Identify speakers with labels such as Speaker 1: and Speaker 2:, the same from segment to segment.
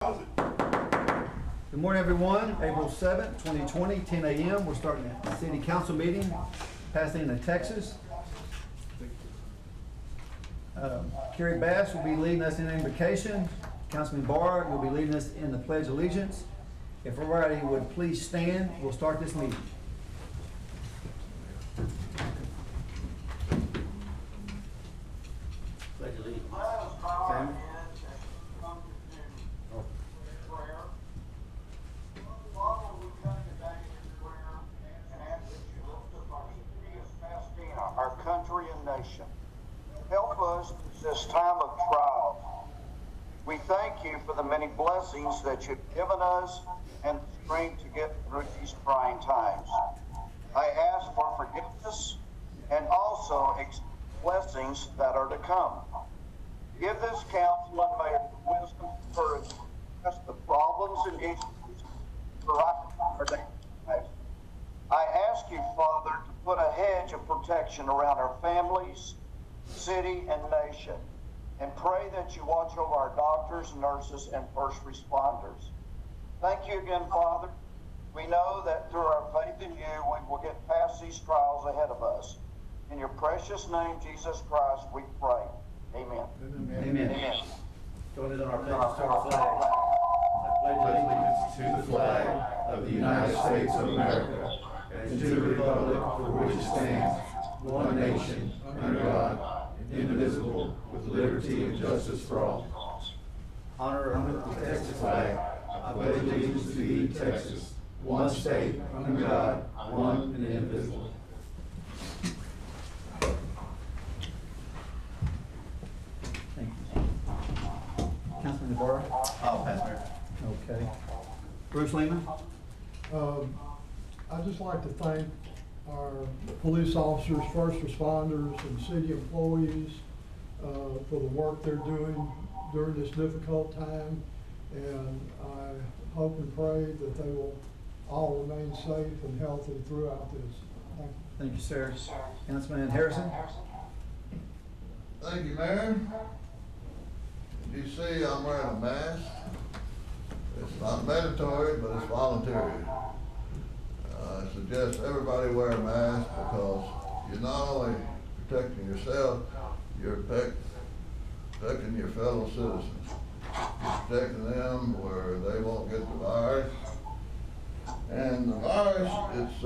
Speaker 1: Good morning, everyone. April 7th, 2020, 10 a.m. We're starting a city council meeting, Pasadena, Texas. Kerry Bass will be leading us in invocation. Councilman Barr will be leading us in the Pledge of Allegiance. If everybody would please stand, we'll start this meeting. Pledge of Allegiance. Sam?
Speaker 2: Our country and nation. Help us in this time of trial. We thank you for the many blessings that you've given us and the strength to get through these trying times. I ask for forgiveness and also blessings that are to come. Give this council and mayor wisdom and courage to address the problems and issues throughout our daily lives. I ask you, Father, to put a hedge of protection around our families, city, and nation, and pray that you watch over our doctors, nurses, and first responders. Thank you again, Father. We know that through our faith in you, we will get past these trials ahead of us. In your precious name, Jesus Christ, we pray. Amen.
Speaker 1: Amen.
Speaker 2: Amen.
Speaker 1: Join us on our pledge to our flag.
Speaker 3: I pledge allegiance to the flag of the United States of America and to the republic for which it stands, one nation, under God, indivisible, with liberty and justice for all.
Speaker 1: Honor
Speaker 3: The Texas flag. I pledge allegiance to thee, Texas, one state, under God, one and indivisible.
Speaker 1: Thank you. Councilman Barr?
Speaker 4: I'll pass, Mayor.
Speaker 1: Okay. Bruce Lehman?
Speaker 5: I'd just like to thank our police officers, first responders, and city employees for the work they're doing during this difficult time. And I hope and pray that they will all remain safe and healthy throughout this. Thank you.
Speaker 1: Thank you, sir. Councilman Harrison?
Speaker 6: Thank you, Mayor. You see, I'm wearing a mask. It's not mandatory, but it's voluntary. I suggest everybody wear a mask because you're not only protecting yourself, you're protecting your fellow citizens. You're protecting them where they won't get the virus. And the virus, it's,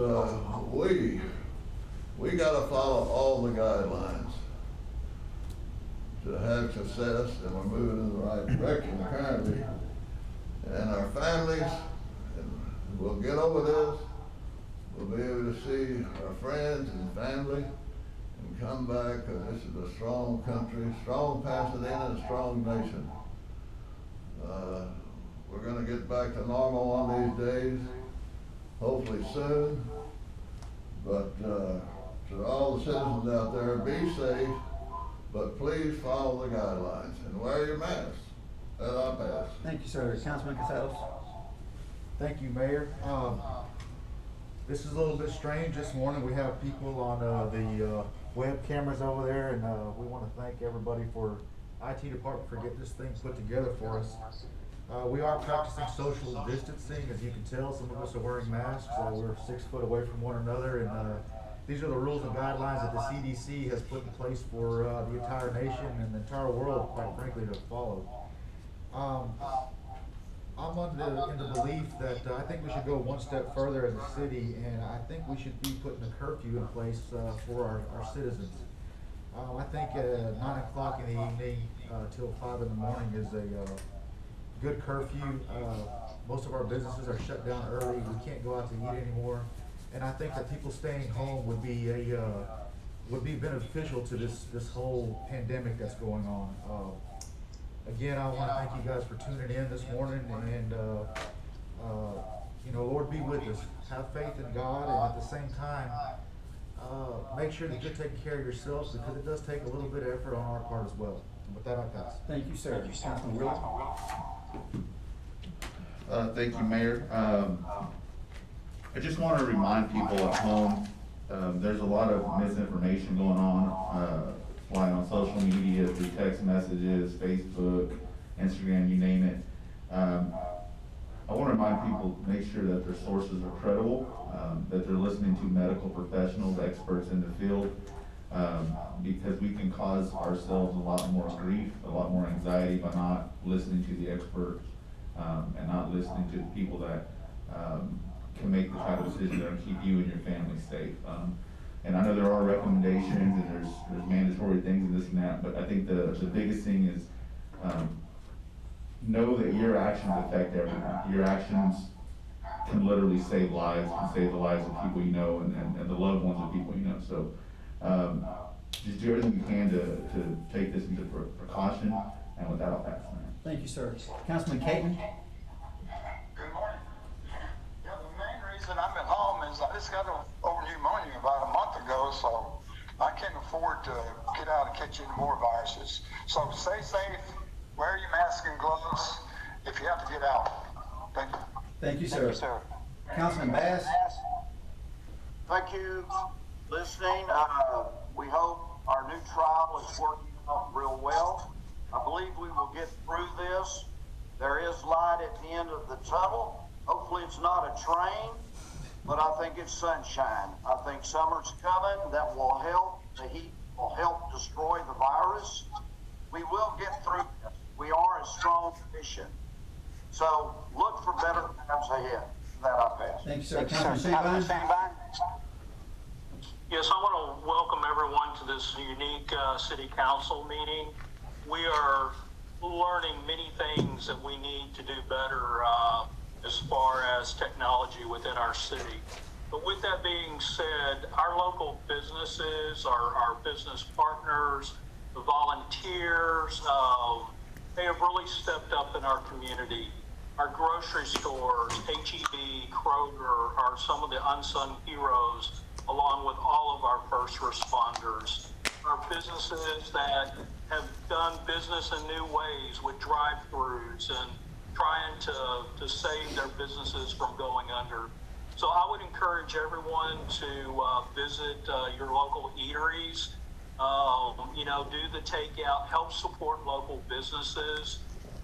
Speaker 6: we got to follow all the guidelines to have success, and we're moving in the right direction currently. And our families, and we'll get over this. We'll be able to see our friends and family and come back, because this is a strong country, strong Pasadena, and strong nation. We're going to get back to normal one of these days, hopefully soon. But to all the citizens out there, be safe, but please follow the guidelines and wear your masks. That I'll pass.
Speaker 1: Thank you, sir. Councilman Casados?
Speaker 4: Thank you, Mayor. This is a little bit strange this morning. We have people on the web cameras over there, and we want to thank everybody for IT department for getting this thing put together for us. We are practicing social distancing. As you can tell, some of us are wearing masks. We're 6 foot away from one another, and these are the rules and guidelines that the CDC has put in place for the entire nation and the entire world, quite frankly, to follow. I'm in the belief that I think we should go one step further as a city, and I think we should be putting a curfew in place for our citizens. I think 9 o'clock in the evening till 5 in the morning is a good curfew. Most of our businesses are shut down early. We can't go out to eat anymore, and I think that people staying home would be beneficial to this whole pandemic that's going on. Again, I want to thank you guys for tuning in this morning, and Lord, be with us. Have faith in God, and at the same time, make sure that you're taking care of yourselves, because it does take a little bit of effort on our part as well. And with that, I pass.
Speaker 1: Thank you, sir. Councilman Willis?
Speaker 3: Thank you, Mayor. I just want to remind people at home, there's a lot of misinformation going on, flying on social media, through text messages, Facebook, Instagram, you name it. I want to remind people, make sure that their sources are credible, that they're listening to medical professionals, experts in the field, because we can cause ourselves a lot more grief, a lot more anxiety by not listening to the experts, and not listening to the people that can make the type of decisions that will keep you and your family safe. And I know there are recommendations and there's mandatory things and this and that, but I think the biggest thing is, know that your actions affect everyone. Your actions can literally save lives, can save the lives of people you know and the loved ones of people you know. So just do everything you can to take this into precaution, and with that, I'll pass.
Speaker 1: Thank you, sir. Councilman Caton?
Speaker 7: Good morning. Yeah, the main reason I'm at home is I just got over pneumonia about a month ago, so I can't afford to get out and catch any more viruses. So stay safe, wear your mask and gloves if you have to get out. Thank you.
Speaker 1: Thank you, sir.
Speaker 2: Thank you, sir.
Speaker 1: Councilman Bass?
Speaker 2: Thank you, listening. We hope our new trial is working out real well. I believe we will get through this. There is light at the end of the tunnel. Hopefully it's not a train, but I think it's sunshine. I think summer's coming. That will help. The heat will help destroy the virus. We will get through this. We are a strong nation. So look for better times ahead. That I pass.
Speaker 1: Thank you, sir. Councilman Sabine?
Speaker 8: Yes, I want to welcome everyone to this unique city council meeting. We are learning many things that we need to do better as far as technology within our city. But with that being said, our local businesses, our business partners, the volunteers, they have really stepped up in our community. Our grocery stores, H-E-B, Kroger are some of the unsung heroes, along with all of our first responders. Our businesses that have done business in new ways with drive-thrus and trying to save their businesses from going under. So I would encourage everyone to visit your local eateries, do the takeout, help support local businesses.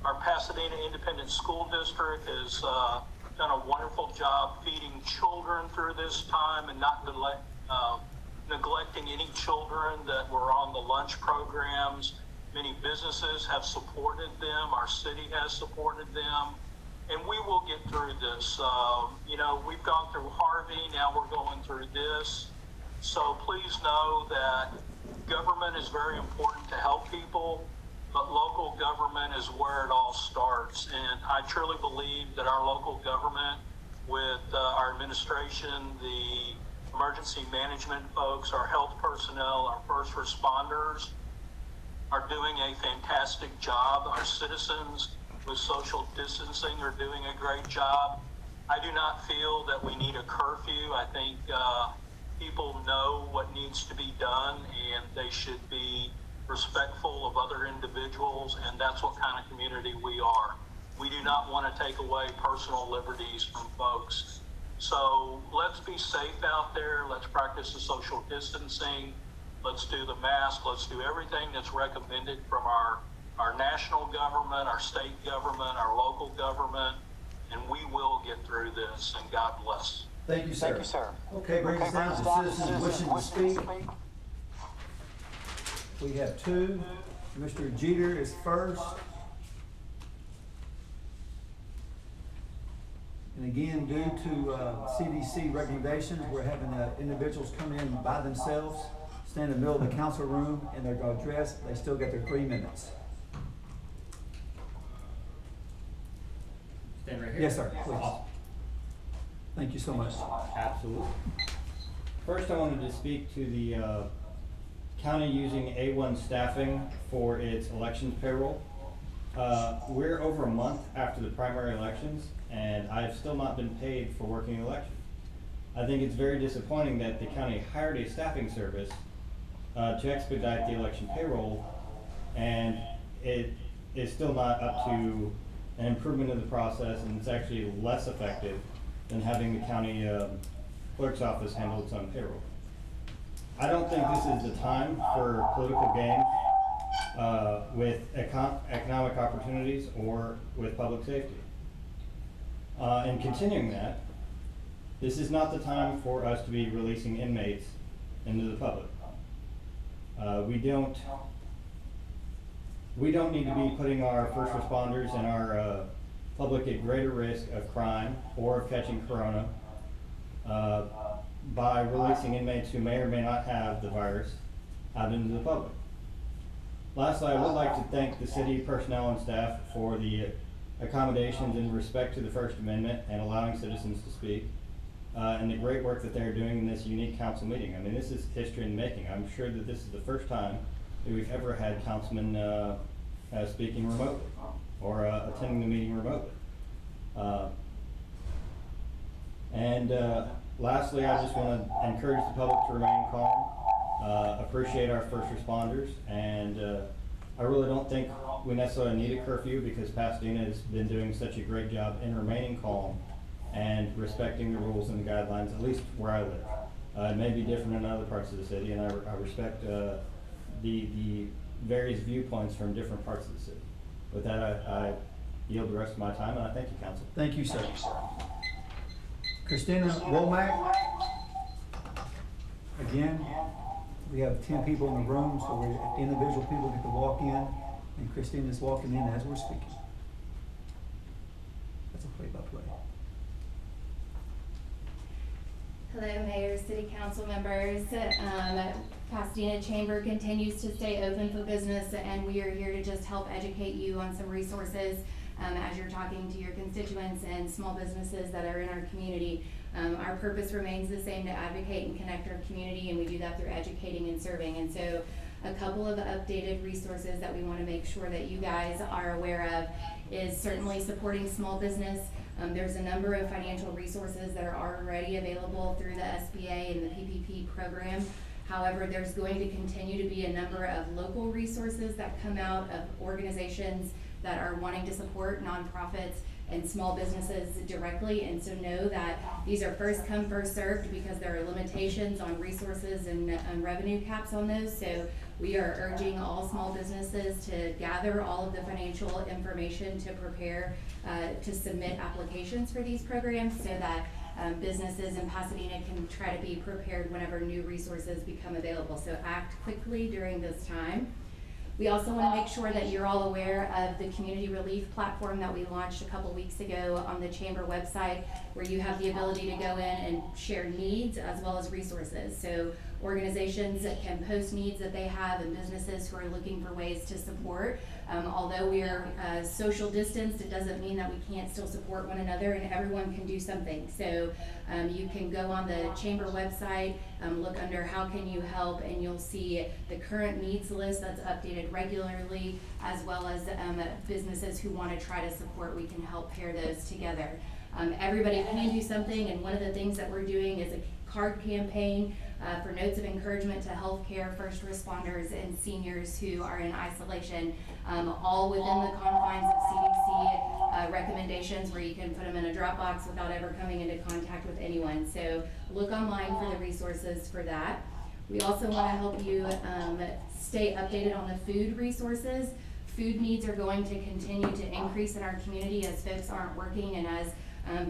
Speaker 8: Our Pasadena Independent School District has done a wonderful job feeding children through this time and not neglecting any children that were on the lunch programs. Many businesses have supported them. Our city has supported them. And we will get through this. We've gone through Harvey, now we're going through this. So please know that government is very important to help people, but local government is where it all starts. And I truly believe that our local government, with our administration, the emergency management folks, our health personnel, our first responders, are doing a fantastic job. Our citizens with social distancing are doing a great job. I do not feel that we need a curfew. I think people know what needs to be done, and they should be respectful of other individuals, and that's what kind of community we are. We do not want to take away personal liberties from folks. So let's be safe out there. Let's practice the social distancing. Let's do the mask. Let's do everything that's recommended from our national government, our state government, our local government, and we will get through this, and God bless.
Speaker 1: Thank you, sir.
Speaker 2: Thank you, sir.
Speaker 1: Okay, brings us down to citizens wishing to speak. We have two. Mr. Jeter is first. And again, due to CDC recommendations, we're having individuals come in by themselves, stand in the middle of the council room, and they're going to address. They still get their 3 minutes.
Speaker 9: Stand right here?
Speaker 1: Yes, sir, please. Thank you so much.
Speaker 9: Absolutely. First, I wanted to speak to the county using A1 staffing for its elections payroll. We're over a month after the primary elections, and I've still not been paid for working the election. I think it's very disappointing that the county hired a staffing service to expedite the election payroll, and it is still not up to an improvement of the process, and it's actually less effective than having the county clerk's office handle its own payroll. I don't think this is the time for political games with economic opportunities or with public safety. And continuing that, this is not the time for us to be releasing inmates into the public. We don't need to be putting our first responders and our public at greater risk of crime or of catching corona by releasing inmates who may or may not have the virus out into the public. Lastly, I would like to thank the city personnel and staff for the accommodations in respect to the First Amendment and allowing citizens to speak, and the great work that they're doing in this unique council meeting. I mean, this is history in the making. I'm sure that this is the first time that we've ever had councilmen speaking remotely or attending the meeting remotely. Lastly, I just want to encourage the public to remain calm, appreciate our first responders, and I really don't think we necessarily need a curfew because Pasadena has been doing such a great job in remaining calm and respecting the rules and the guidelines, at least where I live. It may be different in other parts of the city, and I respect the various viewpoints from different parts of the city. With that, I yield the rest of my time, and I thank you, Council.
Speaker 1: Thank you, sir. Christina Womack. Again, we have 10 people in the room, so we're individual people get to walk in, and Christina's walking in as we're speaking. That's a play-by-play.
Speaker 10: Hello, Mayor, City Council members. Pasadena Chamber continues to stay open for business, and we are here to just help educate you on some resources as you're talking to your constituents and small businesses that are in our community. Our purpose remains the same, to advocate and connect our community, and we do that through educating and serving. And so a couple of updated resources that we want to make sure that you guys are aware of is certainly supporting small business. There's a number of financial resources that are already available through the SBA and the PPP program. However, there's going to continue to be a number of local resources that come out of organizations that are wanting to support nonprofits and small businesses directly. And so know that these are first come, first served, because there are limitations on resources and revenue caps on those. So we are urging all small businesses to gather all of the financial information to prepare to submit applications for these programs, so that businesses in Pasadena can try to be prepared whenever new resources become available. So act quickly during this time. We also want to make sure that you're all aware of the community relief platform that we launched a couple weeks ago on the Chamber website, where you have the ability to go in and share needs as well as resources. So organizations can post needs that they have, and businesses who are looking for ways to support. Although we are social distanced, it doesn't mean that we can't still support one another, and everyone can do something. So you can go on the Chamber website, look under how can you help, and you'll see the current needs list that's updated regularly, as well as businesses who want to try to support. We can help pair those together. Everybody can do something, and one of the things that we're doing is a card campaign for notes of encouragement to healthcare, first responders, and seniors who are in isolation, all within the confines of CDC recommendations, where you can put them in a Dropbox without ever coming into contact with anyone. So look online for the resources for that. We also want to help you stay updated on the food resources. Food needs are going to continue to increase in our community as folks aren't working, and as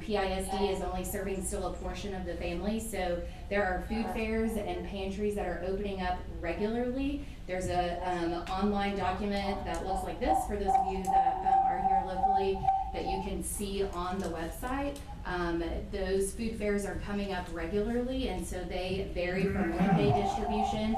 Speaker 10: PISD is only serving still a portion of the family. So there are food fairs and pantries that are opening up regularly. There's an online document that looks like this for those of you that are here locally that you can see on the website. Those food fairs are coming up regularly, and so they vary from one-day distribution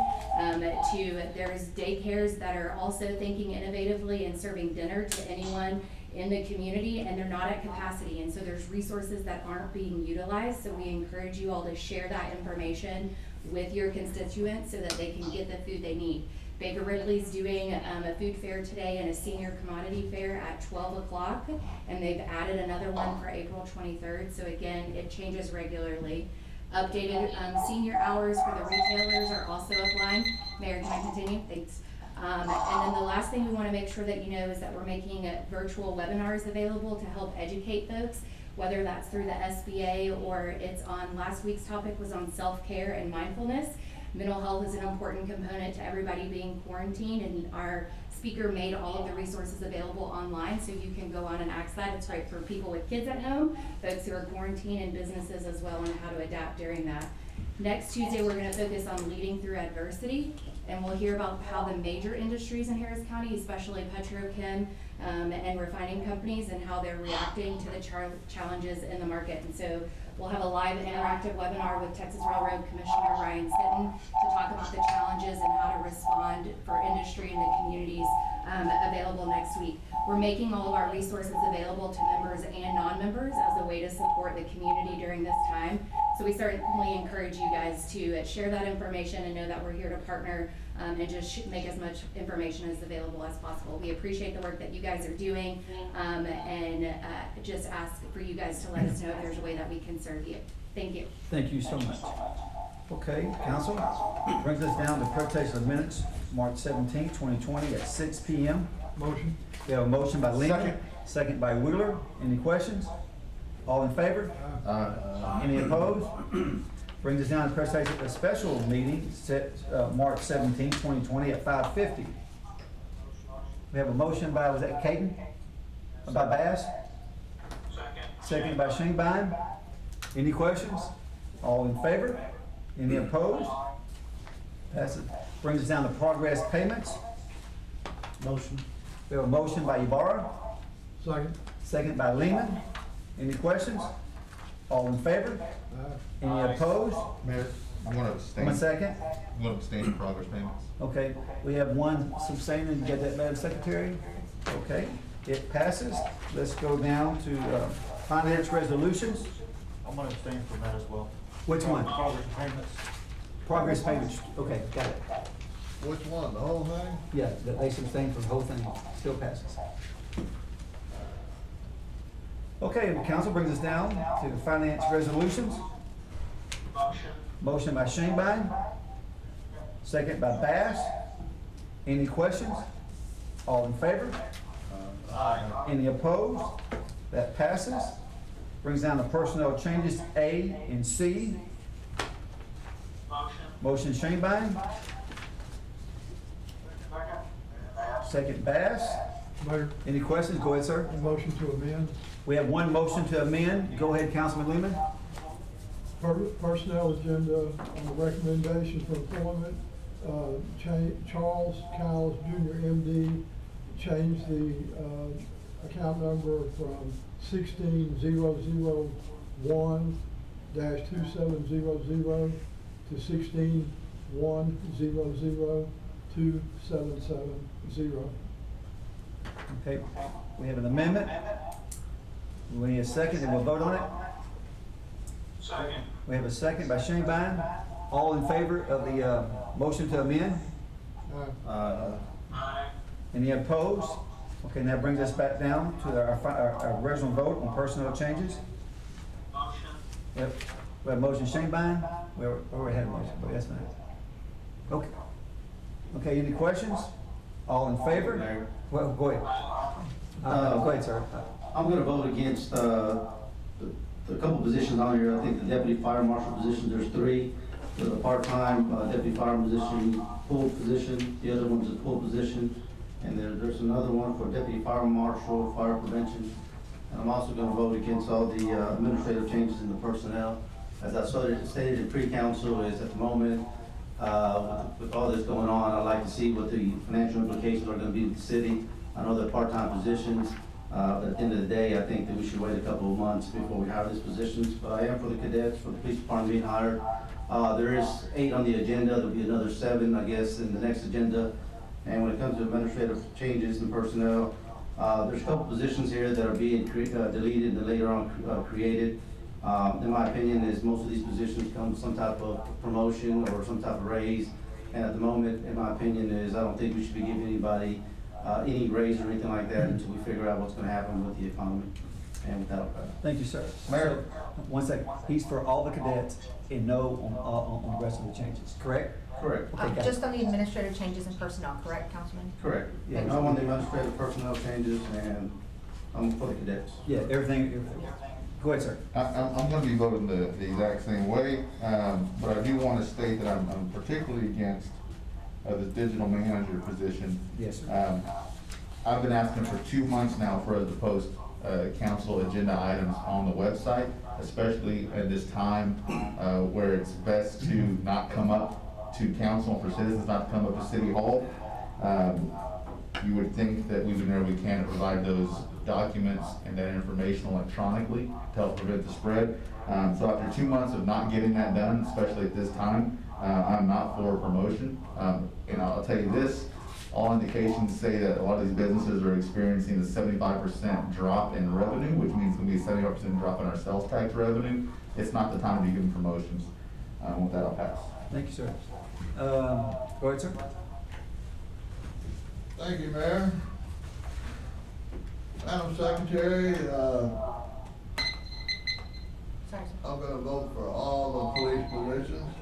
Speaker 10: to there's daycares that are also thinking innovatively and serving dinner to anyone in the community, and they're not at capacity, and so there's resources that aren't being utilized. So we encourage you all to share that information with your constituents so that they can get the food they need. Baker Ridley's doing a food fair today and a senior commodity fair at 12 o'clock, and they've added another one for April 23rd. So again, it changes regularly. Updated senior hours for the retailers are also upline. Mayor, can I continue? Thanks. And then the last thing we want to make sure that you know is that we're making virtual webinars available to help educate folks, whether that's through the SBA or it's on, last week's topic was on self-care and mindfulness. Mental health is an important component to everybody being quarantined, and our speaker made all of the resources available online, so you can go on and access that. It's great for people with kids at home, folks who are quarantined, and businesses as well, and how to adapt during that. Next Tuesday, we're gonna focus on leading through adversity, and we'll hear about how the major industries in Harris County, especially petrochem and refining companies, and how they're reacting to the challenges in the market. And so we'll have a live interactive webinar with Texas Railroad Commissioner Ryan Sitton to talk about the challenges and how to respond for industry and the communities available next week. We're making all of our resources available to members and non-members as a way to support the community during this time. So we certainly encourage you guys to share that information and know that we're here to partner and just make as much information as available as possible. We appreciate the work that you guys are doing and just ask for you guys to let us know if there's a way that we can serve you. Thank you.
Speaker 1: Thank you so much. Okay, council, brings us down to presentation of minutes, March 17, 2020 at 6 p.m.
Speaker 5: Motion.
Speaker 1: We have a motion by Lehman,
Speaker 4: Second.
Speaker 1: second by Wheeler. Any questions? All in favor? Any opposed? Brings us down to presentation of a special meeting set March 17, 2020 at 5:50. We have a motion by, was that Caden? By Bass? Second by Shingbine. Any questions? All in favor? Any opposed? Passes. Brings us down to progress payments.
Speaker 5: Motion.
Speaker 1: We have a motion by Ibarra,
Speaker 5: Second.
Speaker 1: second by Lehman. Any questions? All in favor? Any opposed?
Speaker 4: Mayor, I'm gonna abstain.
Speaker 1: 1 second.
Speaker 4: I'm gonna abstain from progress payments.
Speaker 1: Okay, we have one abstaining. You get that, Madam Secretary? Okay, it passes. Let's go down to finance resolutions.
Speaker 4: I'm gonna abstain from that as well.
Speaker 1: Which one?
Speaker 4: Progress payments.
Speaker 1: Progress payments. Okay, got it.
Speaker 6: Which one, the whole thing?
Speaker 1: Yeah, that they abstain from the whole thing. Still passes. Okay, the council brings us down to the finance resolutions. Motion by Shingbine, second by Bass. Any questions? All in favor? Any opposed? That passes. Brings down the personnel changes A and C. Motion Shingbine. Second Bass.
Speaker 5: Mayor,
Speaker 1: Any questions? Go ahead, sir.
Speaker 5: a motion to amend.
Speaker 1: We have one motion to amend. Go ahead, Councilman Lehman.
Speaker 5: Personnel agenda on the recommendation for employment, Charles Cowles Jr. MD, changed the account number from 16001-2700 to 161002770.
Speaker 1: Okay, we have an amendment. We need a second and we'll vote on it.
Speaker 8: Second.
Speaker 1: We have a second by Shingbine. All in favor of the motion to amend? Any opposed? Okay, now brings us back down to our original vote on personnel changes.
Speaker 8: Motion.
Speaker 1: Yep. We have a motion Shingbine. We already had a motion, but that's fine. Okay. Okay, any questions? All in favor?
Speaker 11: Mayor.
Speaker 1: Well, go ahead. Go ahead, sir.
Speaker 11: I'm gonna vote against, the couple positions on here. I think the deputy fire marshal position, there's 3. The part-time, deputy fire position, full position, the other one's a full position. And there's another one for deputy fire marshal, fire prevention. And I'm also gonna vote against all the, administrative changes in the personnel. As I stated in pre-council, is at the moment, with all this going on, I'd like to see what the financial implications are gonna be with the city. I know they're part-time positions, but at the end of the day, I think that we should wait a couple of months before we hire these positions. But I am for the cadets, for the police department being hired. There is 8 on the agenda, there'll be another 7, I guess, in the next agenda. And when it comes to administrative changes in personnel, there's a couple positions here that are being deleted and later on created. In my opinion, is most of these positions come with some type of promotion or some type of raise. And at the moment, in my opinion, is I don't think we should be giving anybody any raise or anything like that until we figure out what's gonna happen with the economy. And with that,
Speaker 1: Thank you, sir.
Speaker 6: Mayor.
Speaker 1: So, 1 second. He's for all the cadets and no on the rest of the changes, correct?
Speaker 11: correct,
Speaker 1: Okay, got it.
Speaker 12: Just on the administrative changes in personnel, correct, Councilman?
Speaker 11: correct.
Speaker 1: Yeah.
Speaker 11: I want the administrative personnel changes and I'm for the cadets.
Speaker 1: Yeah, everything. Go ahead, sir.
Speaker 13: I'm going to be voting the exact same way, but I do want to state that I'm particularly against
Speaker 4: of the digital manager position.
Speaker 1: Yes, sir.
Speaker 4: I've been asking for 2 months now for us to post council agenda items on the website, especially at this time where it's best to not come up to council, and for citizens not to come up to City Hall. You would think that we would do whatever we can to provide those documents and that information electronically to help prevent the spread. So after 2 months of not getting that done, especially at this time, I'm not for a promotion. And I'll tell you this, all indications say that a lot of these businesses are experiencing a 75% drop in revenue, which means it's gonna be a 75% drop in our sales tax revenue. It's not the time to be giving promotions. With that, I'll pass.
Speaker 1: Thank you, sir. Go ahead, sir.
Speaker 6: Thank you, Mayor. Madam Secretary,
Speaker 12: Sorry, sir.
Speaker 6: I'm gonna vote for all the police positions.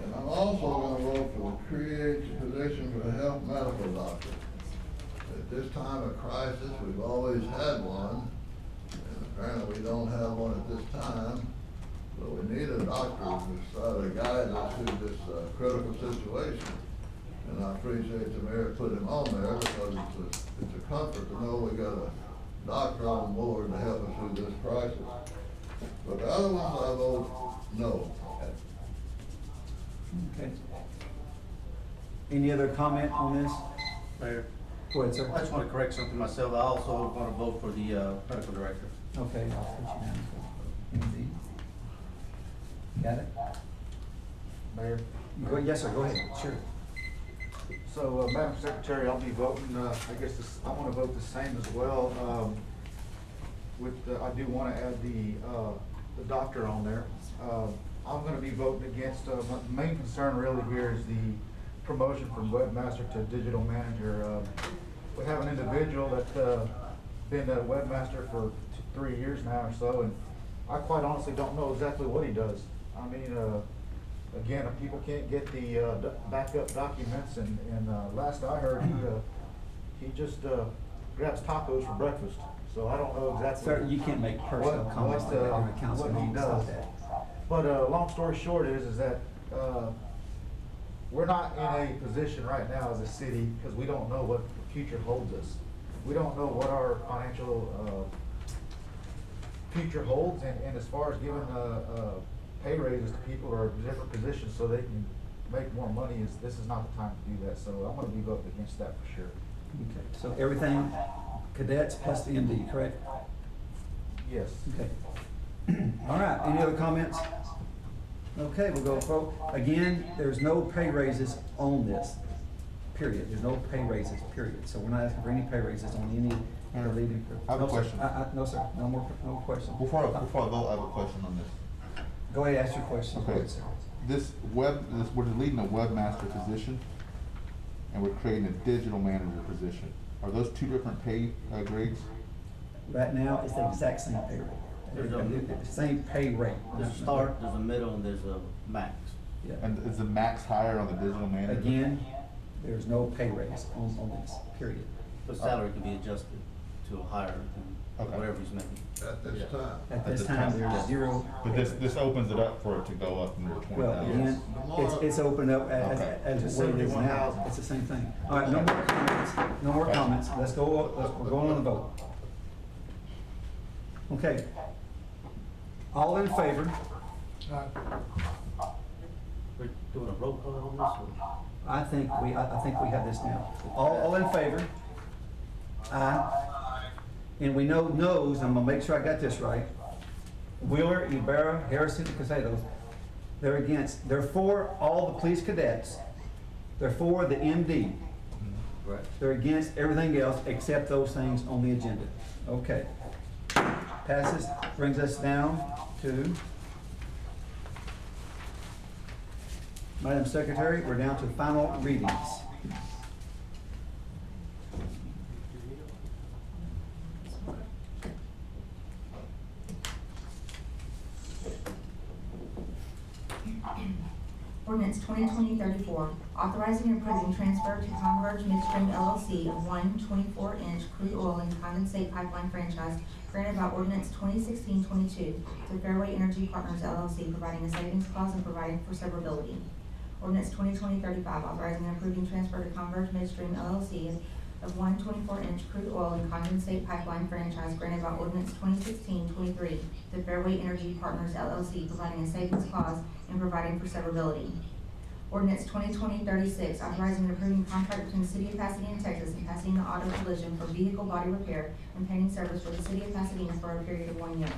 Speaker 6: And I'm also gonna vote for the create the position for a health medical doctor. At this time of crisis, we've always had one, and apparently we don't have one at this time. So we need a doctor to guide us through this critical situation. And I appreciate the mayor put him on there because it's a comfort to know we got a doctor on board to help us through this crisis. But the other ones, I vote no.
Speaker 1: Okay. Any other comment on this?
Speaker 11: Mayor,
Speaker 1: Go ahead, sir.
Speaker 11: I just want to correct something myself. I also want to vote for the medical director.
Speaker 1: Okay, I'll put you down for MD. Got it?
Speaker 4: Mayor?
Speaker 1: Go, yes, sir, go ahead, sure.
Speaker 4: So, Madam Secretary, I'll be voting, I guess I want to vote the same as well. I do want to add the doctor on there. I'm going to be voting against, my main concern really here is the promotion from webmaster to digital manager. We have an individual that's been a webmaster for 3 years now or so, and I quite honestly don't know exactly what he does. I mean, again, if people can't get the backup documents, and last I heard, he just grabs tacos for breakfast. So I don't know exactly.
Speaker 1: Sir, you can't make personal comments like that during a council
Speaker 4: what he
Speaker 1: meeting.
Speaker 4: does.
Speaker 1: Stop that.
Speaker 4: But long story short is that we're not in a position right now as a city because we don't know what the future holds us. We don't know what our financial future holds, and as far as giving pay raises to people or different positions so they can make more money, this is not the time to do that. So I'm going to be voting against that for sure.
Speaker 1: Okay, so everything cadets plus the MD, correct?
Speaker 4: Yes.
Speaker 1: Okay. All right, any other comments? Okay, we'll go vote. Again, there's no pay raises on this, period. There's no pay raises, period. So we're not asking for any pay raises on any of the leading.
Speaker 13: I have a
Speaker 1: No, sir.
Speaker 13: question.
Speaker 1: No, sir, no question.
Speaker 13: Before I vote, I have a question on this.
Speaker 1: Go ahead, ask your question. Go
Speaker 13: Okay,
Speaker 1: ahead, sir.
Speaker 13: we're deleting a webmaster position, and we're creating a digital manager position. Are those two different pay grades?
Speaker 1: Right now, it's the exact same pay rate.
Speaker 11: There's
Speaker 1: The same pay rate.
Speaker 11: There's a start, there's a middle, and there's a max.
Speaker 1: Yeah.
Speaker 13: And is the max higher on the digital manager?
Speaker 1: Again, there's no pay raise on this, period.
Speaker 11: The salary can be adjusted to a higher than
Speaker 13: Okay.
Speaker 11: whatever he's making.
Speaker 6: At this time.
Speaker 1: At this
Speaker 13: this
Speaker 1: time,
Speaker 13: time.
Speaker 1: there's zero.
Speaker 13: But this opens it up for it to go up under 20,000.
Speaker 1: Well, again, it's opened up as
Speaker 13: Okay.
Speaker 1: what it is now. It's the same thing. All right, no more comments. No more comments. Let's go, we're going on the vote. Okay. All in favor?
Speaker 11: We're doing a roll call on this, or?
Speaker 1: I think we have this now. All in favor? Aye. And we know no's, I'm gonna make sure I got this right. Wheeler, Ibarra, Harrison, and Casados. They're against, they're for all the police cadets. They're for the MD.
Speaker 11: Right.
Speaker 1: They're against everything else except those things on the agenda. Okay. Passes, brings us down to, Madam Secretary, we're down to final readings.
Speaker 12: Ordinance 2020-34, authorizing and approving transfer to Converge Midstream LLC of one 24-inch crude oil and condensate pipeline franchise granted by ordinance 2016-22 to Fairway Energy Partners LLC, providing a savings clause and providing for severability. Ordinance 2020-35, authorizing and approving transfer to Converge Midstream LLC of 124-inch crude oil and condensate pipeline franchise granted by Ordinance 2016-23 to Fairway Energy Partners LLC, providing a savings clause and providing for severability. Ordinance 2020-36, authorizing and approving contract between the City of Pasadena, Texas and Pasadena Auto Collision for vehicle body repair and painting service for the City of Pasadena for a period of 1 year.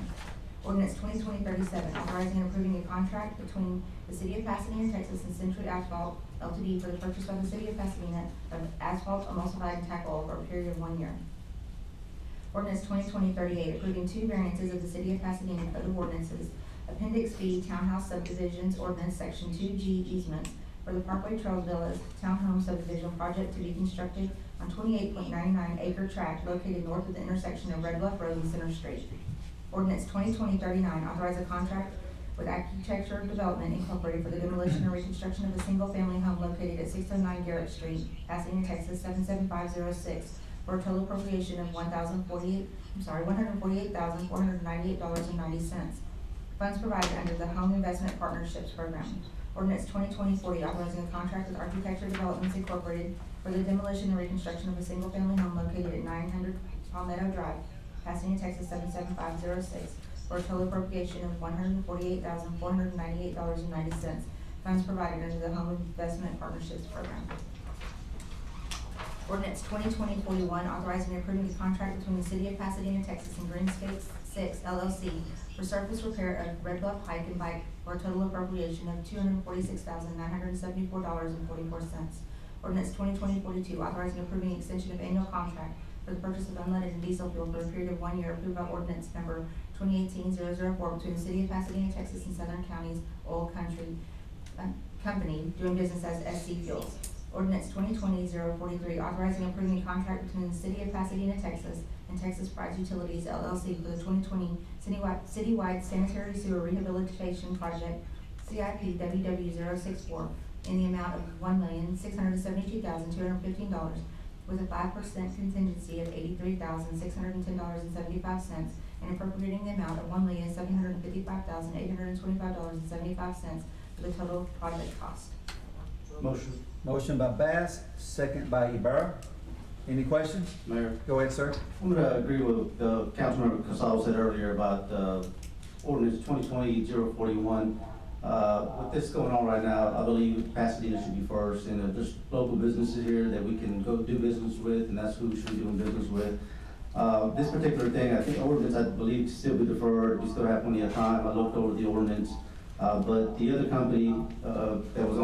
Speaker 12: Ordinance 2020-37, authorizing and approving a contract between the City of Pasadena, Texas and Century Asphalt Ltd. for the purchase by the City of Pasadena of asphalt, emulsified, and tack oil for a period of 1 year. Ordinance 2020-38, approving 2 variances of the City of Pasadena Code of Ordinances, Appendix B, Townhouse Subdivisions Ordinance, Section 2G, easements for the Parkway Trails Villas Townhome Subdivision project to be constructed on 28.99 acre tract located north of the intersection of Red Bluff Road and Center Street. Ordinance 2020-39, authorize a contract with Architecture Development Incorporated for the demolition and reconstruction of a single-family home located at 609 Garrett Street, Pasadena, Texas 77506, for a total appropriation of $148,498.90. Funds provided under the Home Investment Partnerships Program. Ordinance 2020-40, authorizing a contract with Architecture Developments Incorporated for the demolition and reconstruction of a single-family home located at 900 Palmetto Drive, Pasadena, Texas 77506, for a total appropriation of $148,498.90. Funds provided under the Home Investment Partnerships Program. Ordinance 2020-41, authorizing and approving the contract between the City of Pasadena, Texas and Greenscape 6 LLC for surface repair of Red Bluff Pike and Bike for a total appropriation of $246,974.44. Ordinance 2020-42, authorizing and approving extension of annual contract for the purchase of unleaded and diesel fuel for a period of 1 year, approved by ordinance number 2018-004 between the City of Pasadena, Texas and Southern Counties Oil Country Company doing business as SC Fuels. Ordinance 2020-043, authorizing and approving a contract between the City of Pasadena, Texas and Texas Pride Utilities LLC for the 2020 citywide sanitary sewer rehabilitation project CIP WW064 in the amount of $1,672,215 with a 5% contingency of $83,610.75 and appropriating the amount of $1,755,825.75 for the total project cost.
Speaker 11: Motion.
Speaker 1: Motion by Bass, second by Ibarra. Any questions?
Speaker 11: Mayor.
Speaker 1: Go ahead, sir.
Speaker 11: I'm gonna agree with Councilmember Casal said earlier about ordinance 2020-041. With this going on right now, I believe Pasadena should be first, and there's local businesses here that we can go do business with, and that's who we should be doing business with. This particular thing, I think ordinance, I believe, still be deferred. We still have plenty of time. I looked over the ordinance. But the other company that was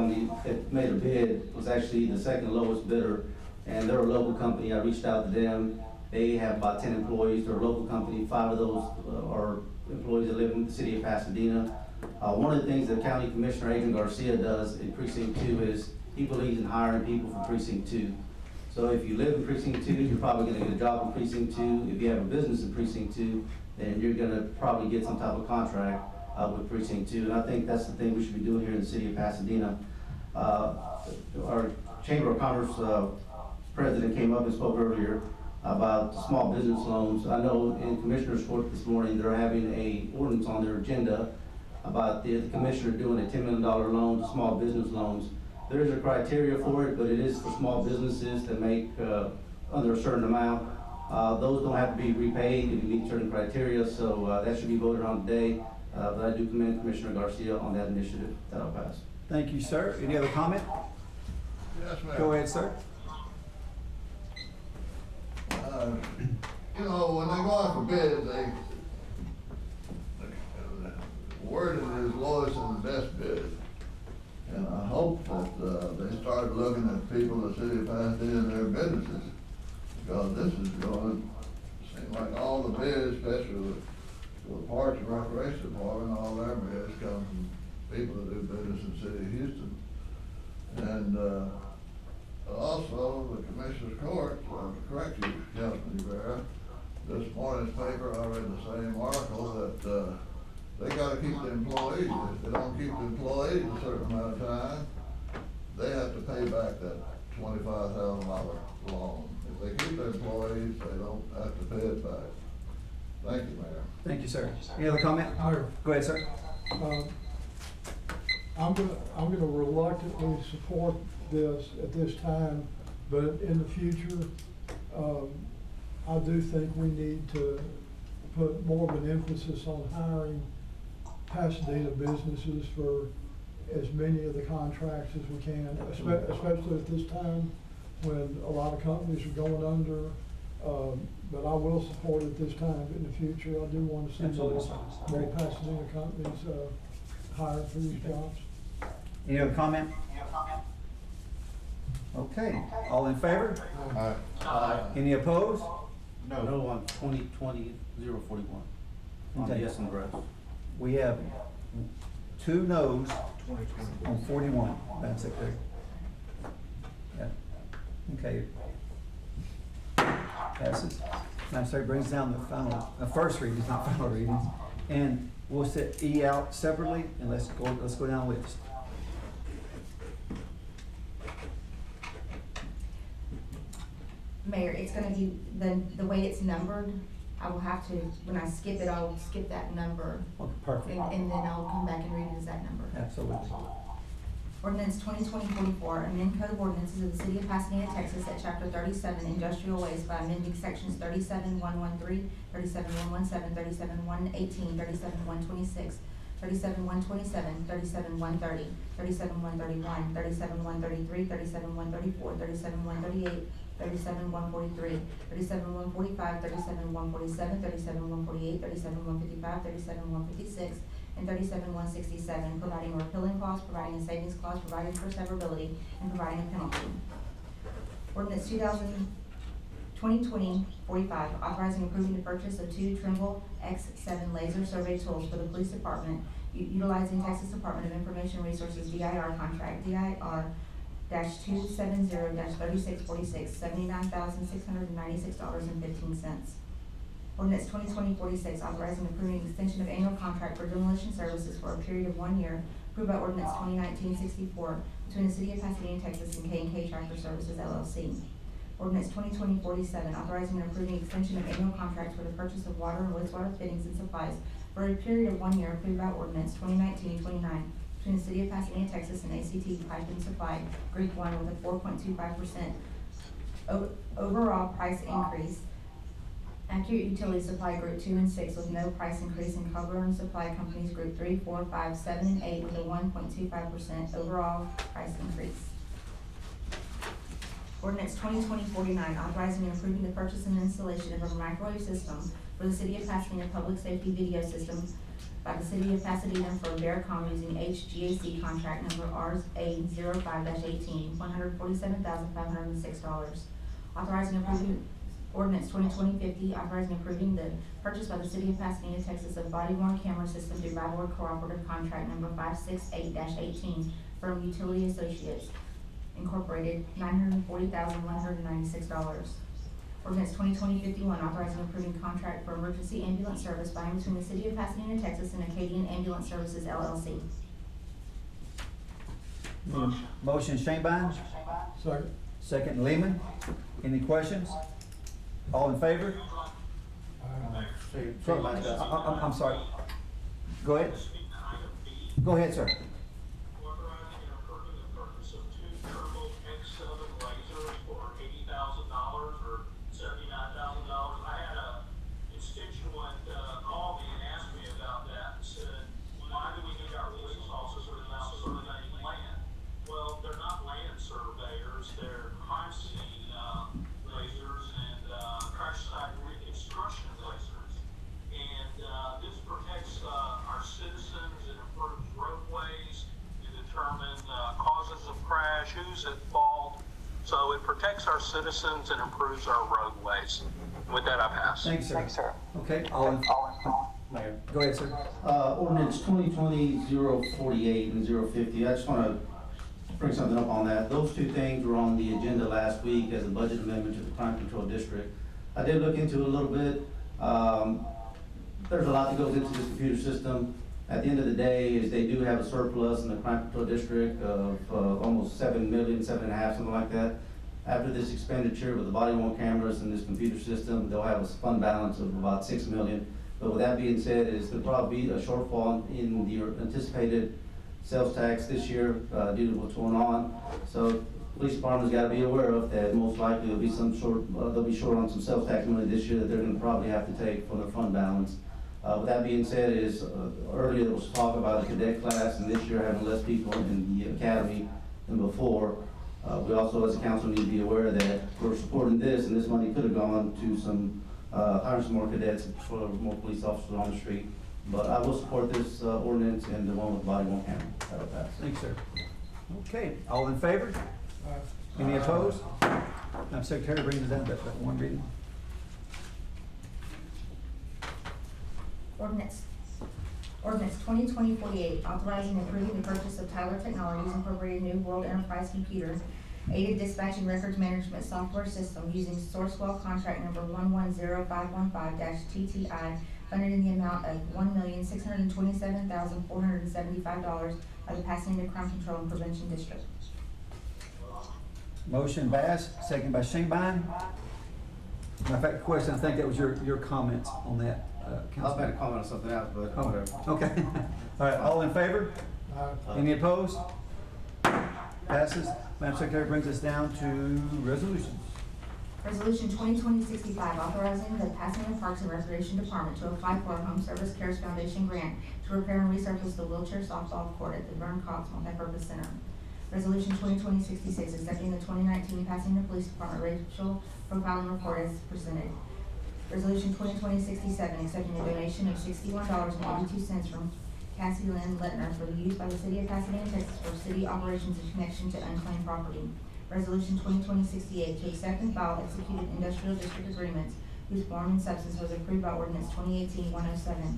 Speaker 11: that made a bid was actually the second lowest bidder, and they're a local company. I reached out to them. They have about 10 employees. They're a local company. 5 of those are employees that live in the City of Pasadena. One of the things that County Commissioner Adrian Garcia does in Precinct 2 is he believes in hiring people from Precinct 2. So if you live in Precinct 2, you're probably going to get a job in Precinct 2. If you have a business in Precinct 2, then you're going to probably get some type of contract with Precinct 2, and I think that's the thing we should be doing here in the City of Pasadena. Our Chamber of Commerce president came up and spoke earlier about small business loans. I know in Commissioner's Court this morning, they're having a ordinance on their agenda about the commissioner doing a $10 million loan to small business loans. There is a criteria for it, but it is for small businesses that make under a certain amount. Those don't have to be repaid if you meet certain criteria, so that should be voted on today. But I do commend Commissioner Garcia on that initiative. That'll pass.
Speaker 1: Thank you, sir. Any other comment?
Speaker 6: Yes, ma'am.
Speaker 1: Go ahead, sir.
Speaker 6: You know, when they go out for bid, they worded it as lowest and the best bid. And I hope that they start looking at people in the City of Pasadena and their businesses, because this is going to seem like all the bids, especially with the Parks and Recreation Department, all their bids come from people that do business in the City of Houston. And also, the Commissioner's Court, to correct you, Councilman Rivera, this morning's paper, I read the same article that they gotta keep the employees. If they don't keep the employees a certain amount of time, they have to pay back that $25,000 loan. If they keep their employees, they don't have to pay it back. Thank you, Mayor.
Speaker 1: Thank you, sir. Any other comment?
Speaker 5: Mayor.
Speaker 1: Go ahead, sir.
Speaker 5: I'm gonna reluctantly support this at this time, but in the future, I do think we need to put more of an emphasis on hiring Pasadena businesses for as many of the contracts as we can, especially at this time when a lot of companies are going under. But I will support it this time. In the future, I do want to see more Pasadena companies hired for these jobs.
Speaker 1: Any other comment? Okay, all in favor? Any opposed?
Speaker 11: No on 2020-041. On
Speaker 1: Okay.
Speaker 11: the yes and the rest.
Speaker 1: We have 2 noes on 41, Madam Secretary. Yeah, okay. Passes. Madam Secretary brings down the final, first readings, not final readings. And we'll set E out separately, and let's go down the list.
Speaker 12: Mayor, it's gonna be, the way it's numbered, I will have to, when I skip it, I'll skip that number.
Speaker 1: Okay, perfect.
Speaker 12: And then I'll come back and read it as that number.
Speaker 1: Absolutely.
Speaker 12: Ordinance 2020-44, amend Code of Ordinances of the City of Pasadena, Texas at Chapter 37, Industrial Waste by amending Sections 37-113, 37-117, 37-118, 37-126, 37-127, 37-130, 37-131, 37-133, 37-134, 37-138, 37-143, 37-145, 37-147, 37-148, 37-155, 37-156, and 37-167, providing a repealing clause, providing a savings clause, providing for severability, and providing a penalty. Ordinance 2020-45, authorizing and approving the purchase of 2 Trimble X7 laser survey tools for the police department, utilizing Texas Department of Information Resources DIR contract, DIR-270-3646, $79,696.15. Ordinance 2020-46, authorizing and approving extension of annual contract for demolition services for a period of 1 year, approved by Ordinance 2019-64, between the City of Pasadena, Texas and K&K Tractor Services, LLC. Ordinance 2020-47, authorizing and approving extension of annual contracts for the purchase of water and wastewater fittings and supplies for a period of 1 year, approved by Ordinance 2019-29, between the City of Pasadena, Texas and ACT Pipe and Supply, Group 1, with a 4.25% overall price increase. Accurate Utility Supply Group 2 and 6 with no price increase, in Coburn Supply Companies Group 3, 4, 5, 7, and 8 with a 1.25% overall price increase. Ordinance 2020-49, authorizing and approving the purchase and installation of a microwave system for the City of Pasadena Public Safety Video System by the City of Pasadena for Veracom using HGAC contract number RA05-18, $147,506. Authorizing and approving Ordinance 2020-50, authorizing and approving the purchase by the City of Pasadena, Texas of body-worn camera system through Byward Cooperative Contract number 568-18 from Utility Associates Incorporated, $940,196. Ordinance 2020-51, authorizing and approving contract for emergency ambulance service by and between the City of Pasadena, Texas and Acadian Ambulance Services, LLC.
Speaker 1: Motion Shanebine,
Speaker 5: Second.
Speaker 1: second Lehman. Any questions? All in favor? I'm sorry. Go ahead. Go ahead, sir.
Speaker 8: Authorizing and approving the purchase of 2 Trimble X7 lasers for $80,000 or $79,000. I had a constituent call me and ask me about that and said, why do we need our police officers without surveying land? Well, they're not land surveyors, they're crime scene lasers and crash site reconstruction lasers. And this protects our citizens, it improves roadways, it determines causes of crash, who's at fault. So it protects our citizens and improves our roadways. With that, I pass.
Speaker 1: Thanks, sir.
Speaker 2: Thanks, sir.
Speaker 1: Okay,
Speaker 11: Mayor.
Speaker 1: go ahead, sir.
Speaker 11: Ordinance 2020-048 and 050, I just wanna bring something up on that. Those 2 things were on the agenda last week as a budget amendment to the crime control district. I did look into it a little bit. There's a lot that goes into this computer system. At the end of the day, is they do have a surplus in the crime control district of almost 7 million, 7.5, something like that. After this expenditure with the body-worn cameras and this computer system, they'll have a fund balance of about 6 million. But with that being said, there'll probably be a shortfall in the anticipated sales tax this year, due to what's going on. So police department's gotta be aware of that. Most likely there'll be they'll be short on some sales tax money this year that they're gonna probably have to take from their fund balance. With that being said, earlier there was talk about a cadet class, and this year having less people in the academy than before. We also, as a council, need to be aware that we're supporting this, and this money could have gone to some, hiring some more cadets, for more police officers on the street. But I will support this ordinance and the one with body worn camera. That'll pass.
Speaker 1: Thanks, sir. Okay, all in favor? Any opposed? Madam Secretary, bring us down to that one reading.
Speaker 12: Ordinance 2020-48, authorizing and approving the purchase of Tyler Technologies Incorporated New World Enterprise Computer aided dispatch and records management software system using Sourcewell contract number 110515-TTI, funded in the amount of $1,627,475 by the Pasadena Crime Control and Prevention District.
Speaker 1: Motion Bass, second by Shingbine. Matter of fact, question, I think that was your comments on that,
Speaker 11: I was
Speaker 1: Councilman.
Speaker 11: about to comment on something else, but
Speaker 1: Oh,
Speaker 11: whatever.
Speaker 1: okay. All right, all in favor? Any opposed? Passes. Madam Secretary brings us down to resolutions.
Speaker 12: Resolution 2020-65, authorizing the Pasadena Parks and Recreation Department to apply for a Home Service Cares Foundation grant to repair and resurface the wheelchair softball court at the Vern Cox Multipurpose Center. Resolution 2020-66, accepting the 2019 Pasadena Police Department racial profiling report as presented. Resolution 2020-67, accepting a donation of $61.82 from Cassie Lynn Lettner for the use by the City of Pasadena, Texas for city operations in connection to unclaimed property. Resolution 2020-68, to accept and file executed industrial district agreements whose form and substance was approved by ordinance 2018-107.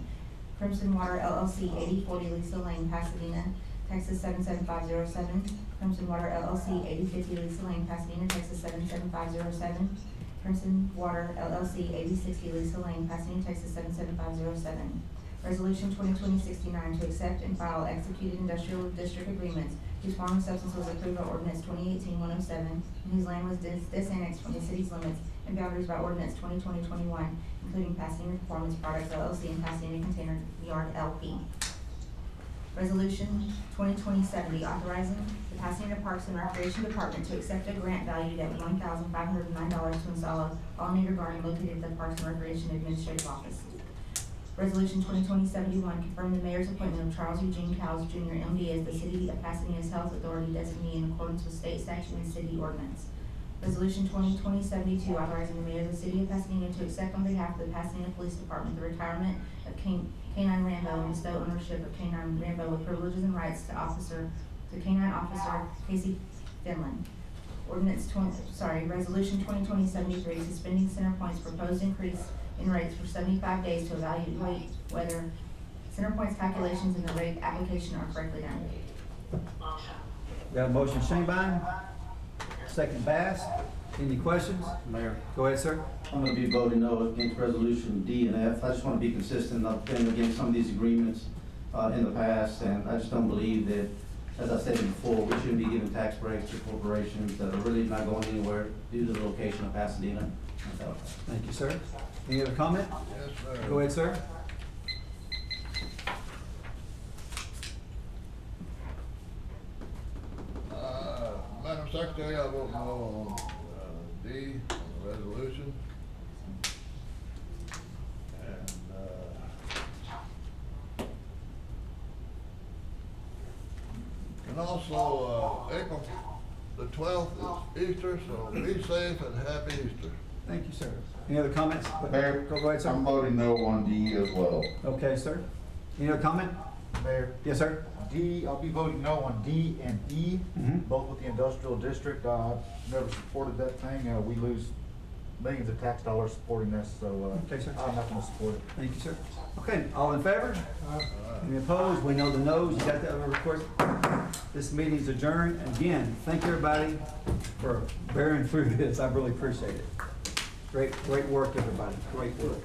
Speaker 12: Crimson Water LLC, 8040 Lisa Lane, Pasadena, Texas 77507. Crimson Water LLC, 8050 Lisa Lane, Pasadena, Texas 77507. Crimson Water LLC, 8060 Lisa Lane, Pasadena, Texas 77507. Resolution 2020-69, to accept and file executed industrial district agreements whose form and substance was approved by ordinance 2018-107 and whose land was disannexed from the city's limits and boundaries by ordinance 2020-21, including Pasadena Performance Products LLC and Pasadena Container Yard LP. Resolution 2020-70, authorizing the Pasadena Parks and Recreation Department to accept a grant valued at $1,509 to install a pollinator garden located at the Parks and Recreation Administrative Office. Resolution 2020-71, confirm the mayor's appointment of Charles Eugene Cowles Jr. MD as the City of Pasadena's Health Authority designee in accordance with state statute and city ordinance. Resolution 2020-72, authorizing the mayor of the City of Pasadena to accept on behalf of the Pasadena Police Department the retirement of Canine Rambo and bestow ownership of Canine Rambo with privileges and rights to Canine Officer Casey Finland. Resolution 2020-73, suspending Centerpoint's proposed increase in rates for 75 days to evaluate whether Centerpoint's calculations and the rate application are correctly done.
Speaker 1: We got a motion, Shingbine, second Bass. Any questions?
Speaker 11: Mayor,
Speaker 1: Go ahead, sir.
Speaker 11: I'm gonna be voting no against resolution D and F. I just wanna be consistent. I've been against some of these agreements, in the past, and I just don't believe that, as I said before, we shouldn't be giving tax breaks to corporations that are really not going anywhere due to the location of Pasadena.
Speaker 1: Thank you, sir. Any other comment?
Speaker 6: Yes, sir.
Speaker 1: Go ahead, sir.
Speaker 6: Madam Secretary, I vote no on, D, on the resolution. And, also, April the 12th is Easter, so be safe and happy Easter.
Speaker 1: Thank you, sir. Any other comments?
Speaker 13: Mayor,
Speaker 1: Go ahead, sir.
Speaker 13: I'm voting no on D as well.
Speaker 1: Okay, sir. Any other comment?
Speaker 4: Mayor,
Speaker 1: Yes, sir.
Speaker 4: D, I'll be voting no on D and E,
Speaker 1: Mhm.
Speaker 4: both with the industrial district. I've never supported that thing. We lose millions of tax dollars supporting this, so,
Speaker 1: Okay, sir.
Speaker 4: I'm not gonna support it.
Speaker 1: Thank you, sir. Okay, all in favor? Any opposed? We know the no's. You got that over record. This meeting's adjourned. Again, thank everybody for bearing through this. I really appreciate it. Great work, everybody. Great work.